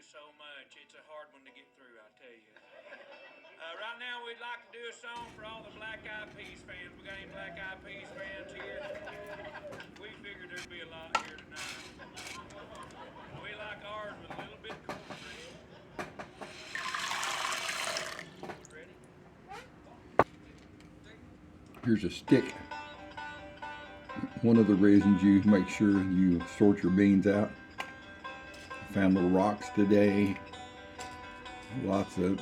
so much. It's a hard one to get through, I tell you. Right now, we'd like to do a song for all the Black Eyed Peas fans. We got any Black Eyed Peas fans here? We figured there'd be a lot here tonight. We like ours with a little bit of cornbread. Ready? Here's a stick. One of the reasons you make sure you sort your beans out. Found little rocks today. Lots of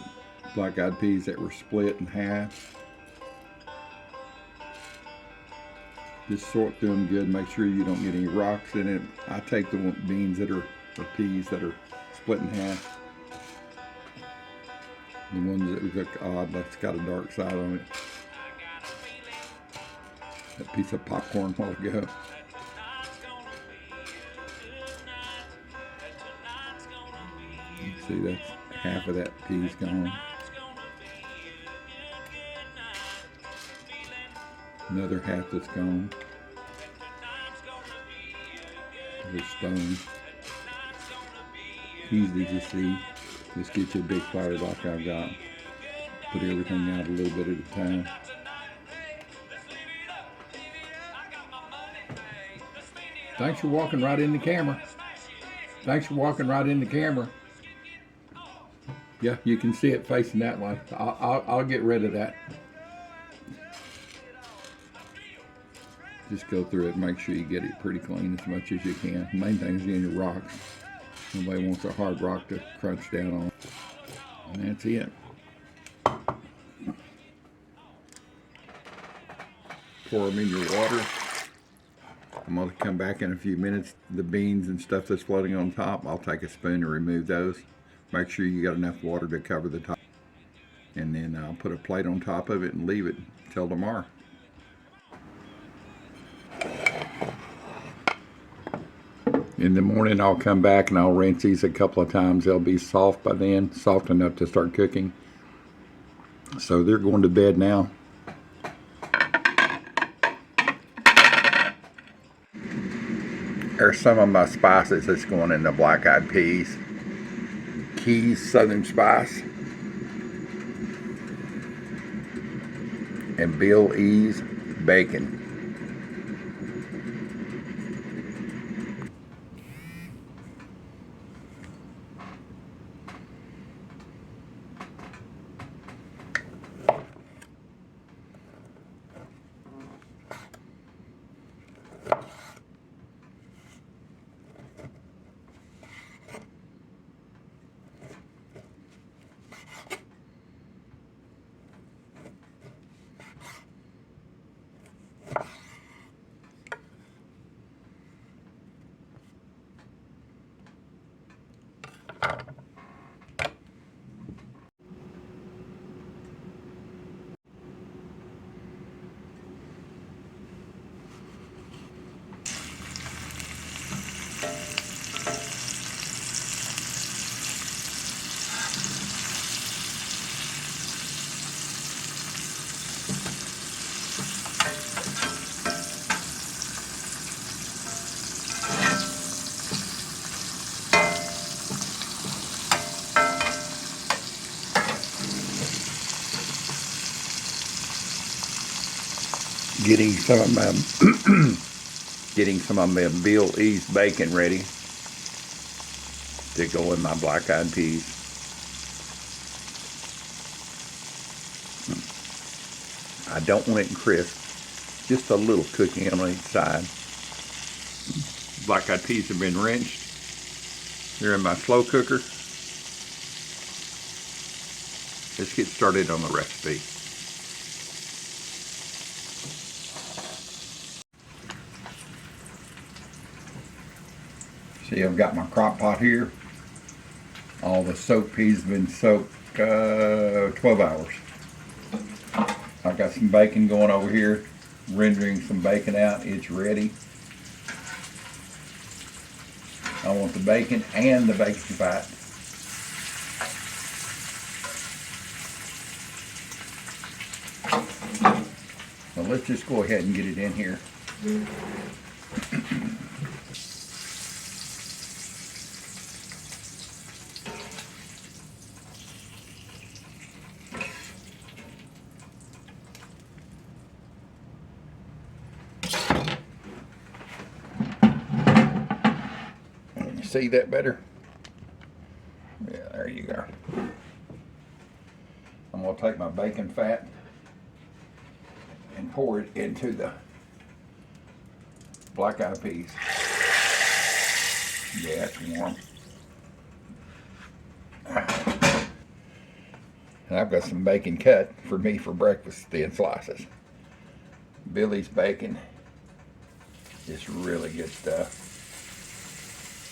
black eyed peas that were split in half. Just sort through them good. Make sure you don't get any rocks in it. I take the beans that are the peas that are split in half. The ones that look odd, that's got a dark side on it. That piece of popcorn a while ago. See, that's half of that pea's gone. Another half that's gone. There's stone. Easy to see. Just get you a big platter like I've got. Put everything out a little bit at a time. Thanks for walking right in the camera. Thanks for walking right in the camera. Yeah, you can see it facing that way. I'll get rid of that. Just go through it. Make sure you get it pretty clean as much as you can. The main thing is getting your rocks. Nobody wants a hard rock to crunch down on. And that's it. Pour them in your water. I'm going to come back in a few minutes. The beans and stuff that's floating on top, I'll take a spoon and remove those. Make sure you got enough water to cover the top. And then I'll put a plate on top of it and leave it till tomorrow. In the morning I'll come back and I'll rinse these a couple of times. They'll be soft by then, soft enough to start cooking. So they're going to bed now. There's some of my spices that's going in the black eyed peas. Keys Southern Spice and Bill E's bacon. Getting some of my Bill E's bacon ready to go in my black eyed peas. I don't want it crisp, just a little cooking on each side. Black eyed peas have been rinsed. They're in my slow cooker. Let's get started on the recipe. See, I've got my crock pot here. All the soaked peas have been soaked 12 hours. I've got some bacon going over here, rendering some bacon out. It's ready. I want the bacon and the bacon fat. So let's just go ahead and get it in here. see that better? Yeah, there you go. I'm going to take my bacon fat and pour it into the black-eyed peas. Yeah, it's warm. And I've got some bacon cut for me for breakfast, thin slices. Billy's bacon is really good stuff.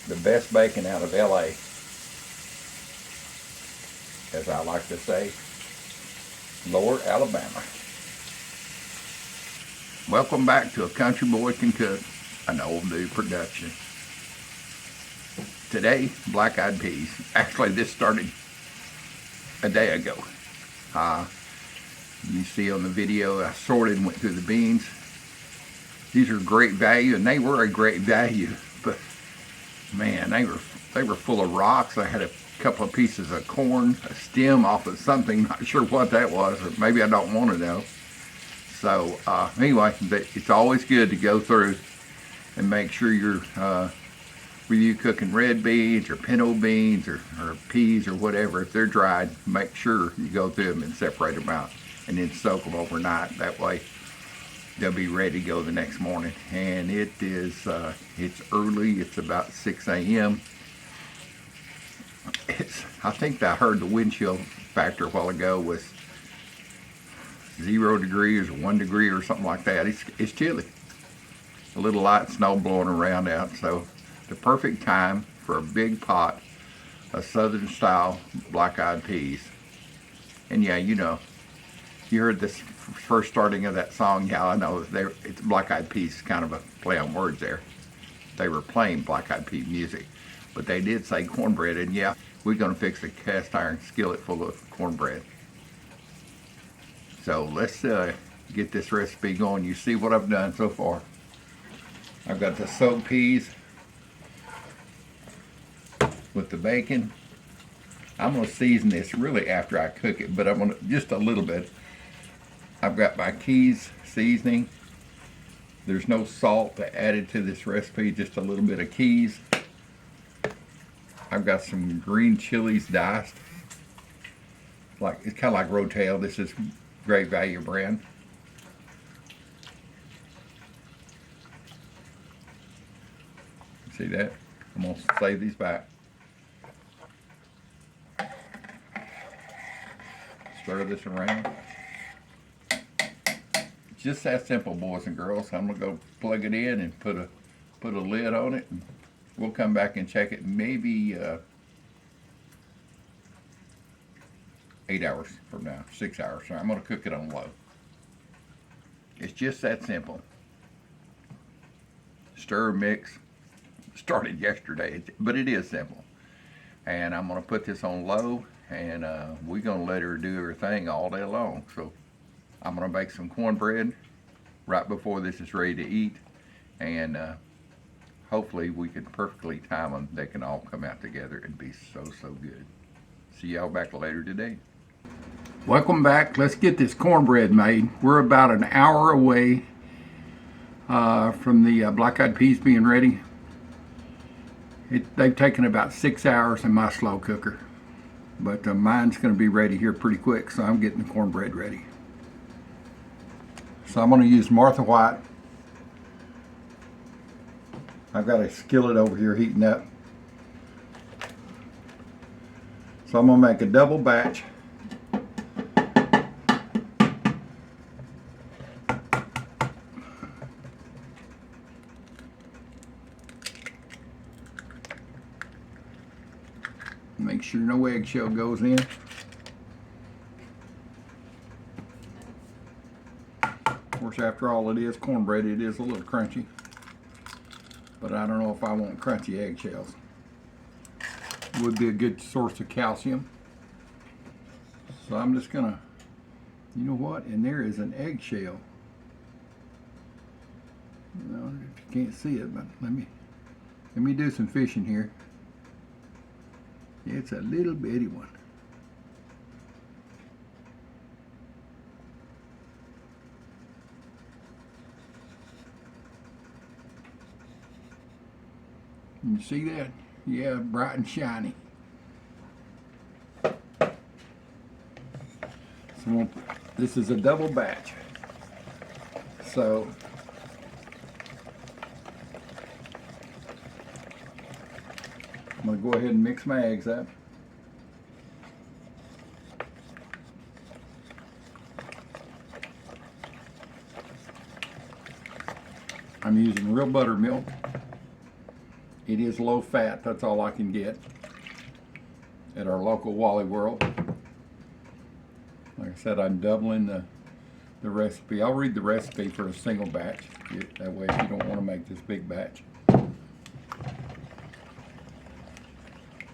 The best bacon out of LA, as I like to say, Lower Alabama. Welcome back to A Country Boy Can Cook, an old new production. Today, black-eyed peas. Actually, this started a day ago. You see on the video, I sorted and went through the beans. These are great value, and they were a great value, but man, they were full of rocks. I had a couple of pieces of corn, a stem off of something, not sure what that was, or maybe I don't want to know. So anyway, it's always good to go through and make sure you're, whether you're cooking red beans or pinto beans or peas or whatever, if they're dried, make sure you go through them and separate them out and then soak them overnight. That way they'll be ready to go the next morning. And it is, it's early, it's about 6 a.m. I think I heard the wind chill factor a while ago was 0 degrees or 1 degree or something like that. It's chilly. A little light snow blowing around out, so the perfect time for a big pot of southern style black-eyed peas. And yeah, you know, you heard this first starting of that song. Yeah, I know it's black-eyed peas, kind of a play on words there. They were playing black-eyed pea music, but they did say cornbread, and yeah, we're going to fix a cast iron skillet full of cornbread. So let's get this recipe going. You see what I've done so far. I've got the soaked peas with the bacon. I'm going to season this really after I cook it, but I'm going to just a little bit. I've got my Keys seasoning. There's no salt added to this recipe, just a little bit of Keys. I've got some green chilies diced. It's kind of like Rotel. This is Great Value brand. See that? I'm going to save these back. Stir this around. It's just that simple, boys and girls. I'm going to go plug it in and put a lid on it. And we'll come back and check it maybe 8 hours from now, 6 hours. So I'm going to cook it on low. It's just that simple. Stir, mix. Started yesterday, but it is simple. And I'm going to put this on low, and we're going to let her do her thing all day long. So I'm going to bake some cornbread right before this is ready to eat, and hopefully we can perfectly time them. They can all come out together and be so good. See y'all back later today. Welcome back. Let's get this cornbread made. We're about an hour away from the black-eyed peas being ready. They've taken about 6 hours in my slow cooker, but mine's going to be ready here pretty quick, so I'm getting the cornbread ready. So I'm going to use Martha White. I've got a skillet over here heating up. So I'm going to make a double batch. Make sure no eggshell goes in. Of course, after all, it is cornbread. It is a little crunchy, but I don't know if I want crunchy eggshells. Would be a good source of calcium. So I'm just gonna, you know what? And there is an eggshell. No, you can't see it, but let me do some fishing here. It's a little bitty one. You see that? Yeah, bright and shiny. So this is a double batch. So I'm going to go ahead and mix my eggs up. I'm using real buttermilk. It is low fat, that's all I can get at our local Wally World. Like I said, I'm doubling the recipe. I'll read the recipe for a single batch. That way if you don't want to make this big batch.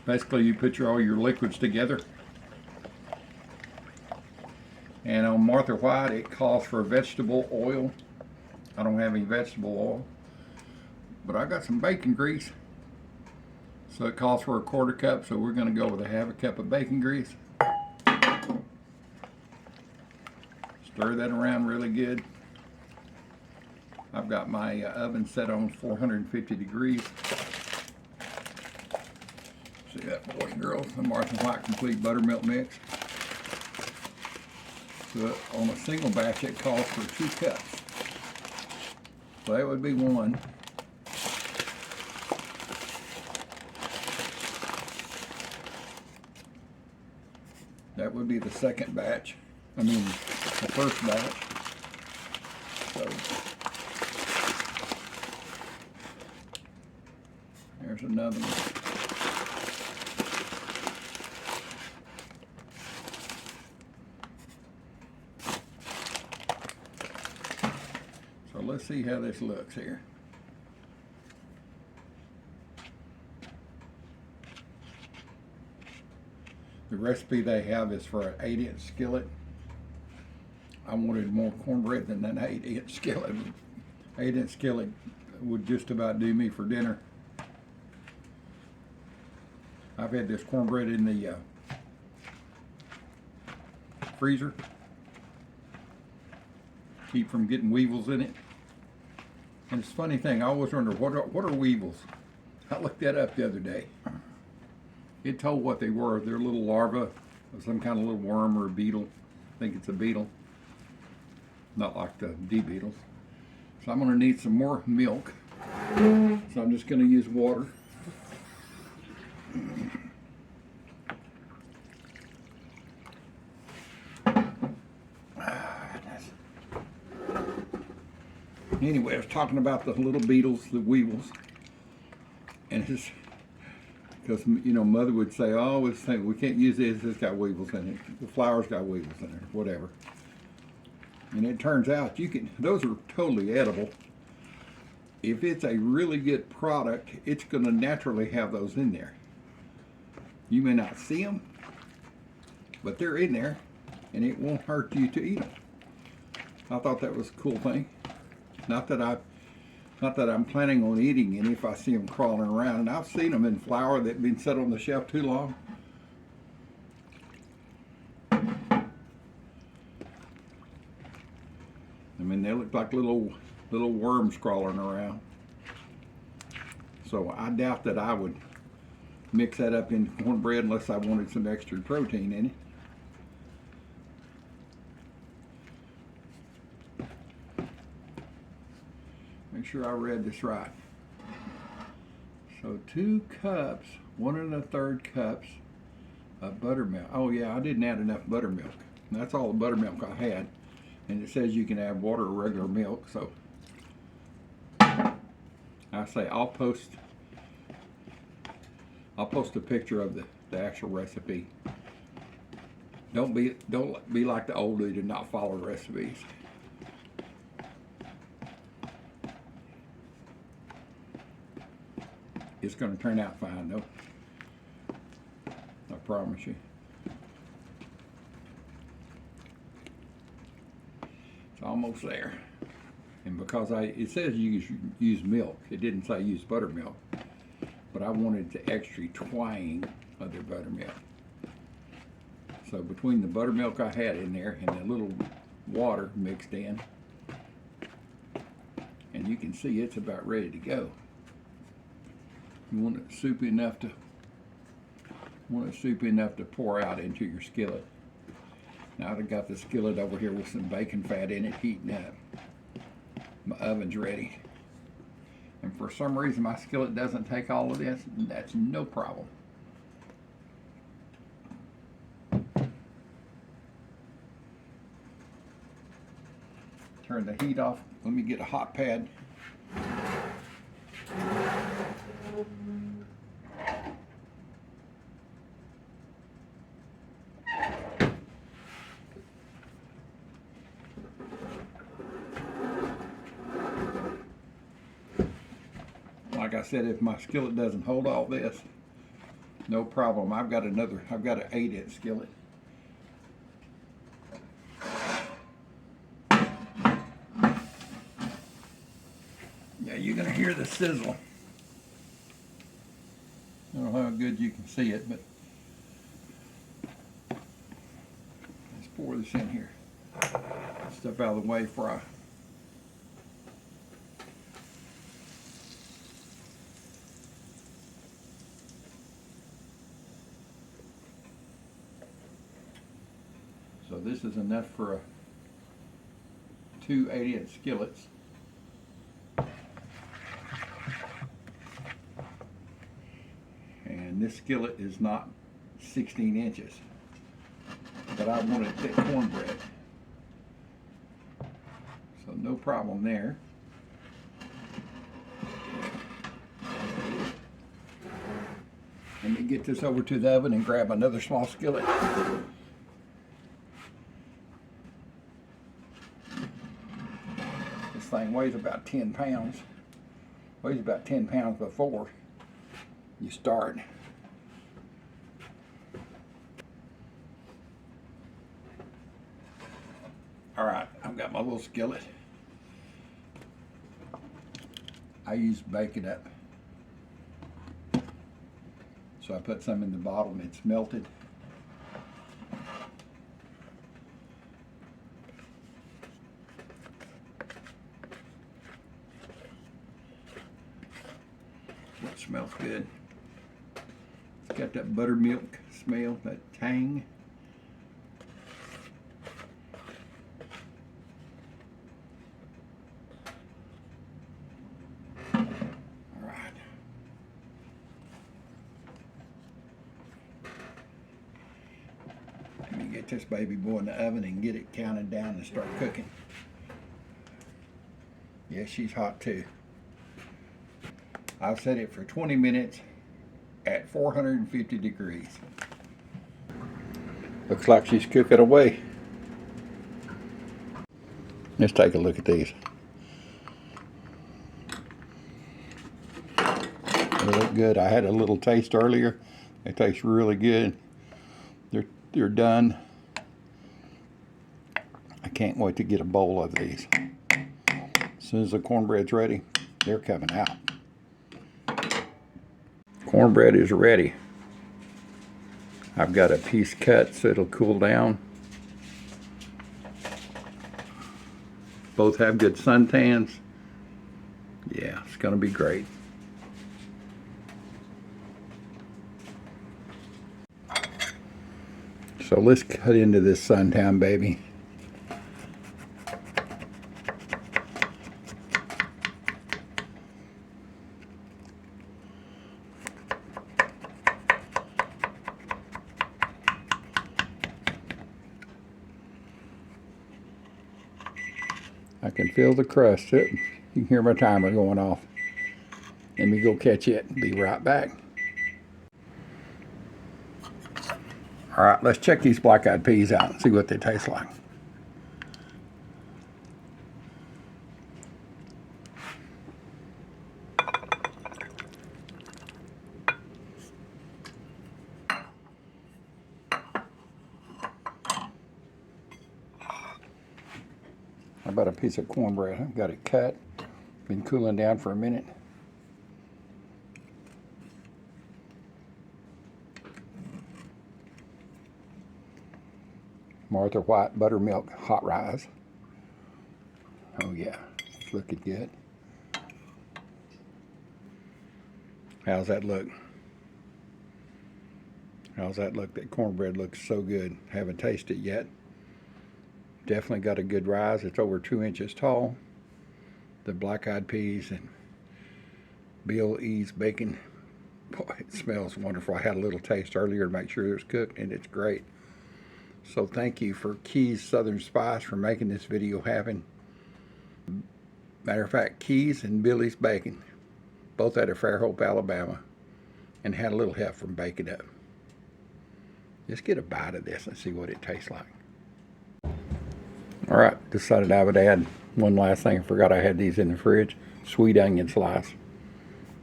Basically you put all your liquids together. And on Martha White it calls for vegetable oil. I don't have any vegetable oil. But I got some bacon grease. So it calls for a 1/4 cup, so we're going to go with a 1/2 cup of bacon grease. Stir that around really good. I've got my oven set on 450 degrees. See that, boys and girls, the Martha White Complete Buttermilk Mix. So on a single batch it calls for 2 cups. So that would be 1. That would be the second batch. I mean, the first batch. So there's another one. So let's see how this looks here. The recipe they have is for an 8-inch skillet. I wanted more cornbread than an 8-inch skillet. 8-inch skillet would just about do me for dinner. I've had this cornbread in the freezer. Keep from getting weevils in it. And it's a funny thing, I always wonder, what are weevils? I looked that up the other day. It told what they were. They're little larvae of some kind of little worm or a beetle. I think it's a beetle. Not like the D beetles. So I'm going to need some more milk. So I'm just going to use water. Anyway, I was talking about the little beetles, the weevils. And it's because, you know, Mother would say, oh, we can't use this, it's got weevils in it. The flour's got weevils in it, whatever. And it turns out those are totally edible. If it's a really good product, it's going to naturally have those in there. You may not see them, but they're in there, and it won't hurt you to eat them. I thought that was a cool thing. Not that I'm planning on eating any if I see them crawling around. And I've seen them in flour that have been set on the shelf too long. I mean, they look like little worms crawling around. So I doubt that I would mix that up into cornbread unless I wanted some extra protein in it. Make sure I read this right. So 2 cups, 1 1/3 cups of buttermilk. Oh yeah, I didn't add enough buttermilk. That's all the buttermilk I had. And it says you can add water or regular milk, so I say I'll post a picture of the actual recipe. Don't be like the old dude and not follow recipes. It's going to turn out fine though. I promise you. It's almost there. And because it says you use milk, it didn't say use buttermilk. But I wanted the extra twang of the buttermilk. So between the buttermilk I had in there and the little water mixed in, and you can see it's about ready to go. You want it soupy enough to pour out into your skillet. Now I've got the skillet over here with some bacon fat in it heating up. My oven's ready. And for some reason my skillet doesn't take all of this, that's no problem. Turn the heat off. Let me get a hot pad. Like I said, if my skillet doesn't hold all this, no problem. I've got an 8-inch skillet. Yeah, you're gonna hear the sizzle. I don't know how good you can see it, but let's pour this in here. Step out of the way before I So this is enough for 2 8-inch skillets. And this skillet is not 16 inches, but I wanted thick cornbread. So no problem there. Let me get this over to the oven and grab another small skillet. This thing weighs about 10 pounds. Weighs about 10 pounds before you start. All right, I've got my little skillet. I use Bake It Up. So I put some in the bottom, it's melted. That smells good. It's got that buttermilk smell, that tang. All right. Let me get this baby boy in the oven and get it counted down and start cooking. Yeah, she's hot too. I've set it for 20 minutes at 450 degrees. Looks like she's cooking away. Let's take a look at these. They look good. I had a little taste earlier. They taste really good. They're done. I can't wait to get a bowl of these. As soon as the cornbread's ready, they're coming out. Cornbread is ready. I've got a piece cut so it'll cool down. Both have good suntans. Yeah, it's gonna be great. So let's cut into this suntan baby. I can feel the crust. You can hear my timer going off. Let me go catch it. Be right back. All right, let's check these black-eyed peas out and see what they taste like. How about a piece of cornbread? I've got it cut. Been cooling down for a minute. Martha White buttermilk hot rice. Oh yeah, it's looking good. How's that look? How's that look? That cornbread looks so good. Haven't tasted it yet. Definitely got a good rise. It's over 2 inches tall. The black-eyed peas and Bill E's bacon. Boy, it smells wonderful. I had a little taste earlier to make sure it was cooked, and it's great. So thank you for Keys Southern Spice for making this video happen. Matter of fact, Keys and Billy's Bacon, both out of Fairhope, Alabama, and had a little help from Bake It Up. Just get a bite of this and see what it tastes like. All right, decided I would add one last thing. I forgot I had these in the fridge. Sweet onion slice.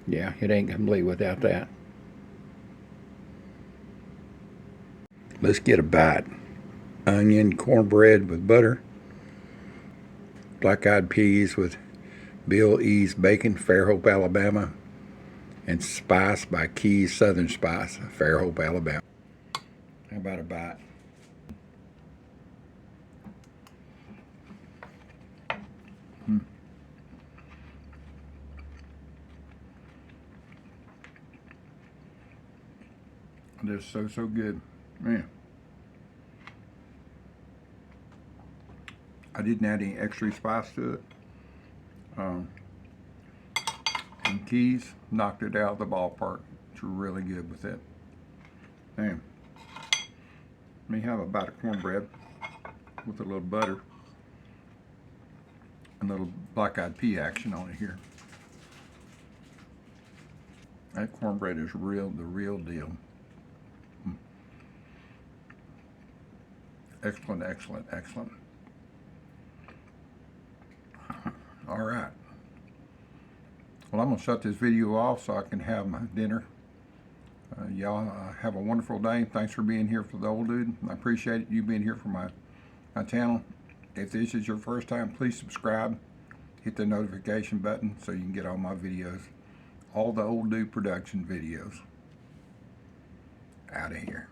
Yeah, it ain't complete without that. Let's get a bite. Onion, cornbread with butter, black-eyed peas with Bill E's Bacon, Fairhope, Alabama, and Spice by Keys Southern Spice, Fairhope, Alabama. How about a bite? It is so good. Man. I didn't add any extra spice to it. And Keys knocked it out of the ballpark. It's really good with it. Man. Let me have a bite of cornbread with a little butter. A little black-eyed pea action on it here. That cornbread is the real deal. Excellent, excellent, excellent. All right. Well, I'm going to shut this video off so I can have my dinner. Y'all have a wonderful day. Thanks for being here for the old dude. I appreciate you being here for my channel. If this is your first time, please subscribe. Hit the notification button so you can get all my videos. All the old dude production videos. Out of here.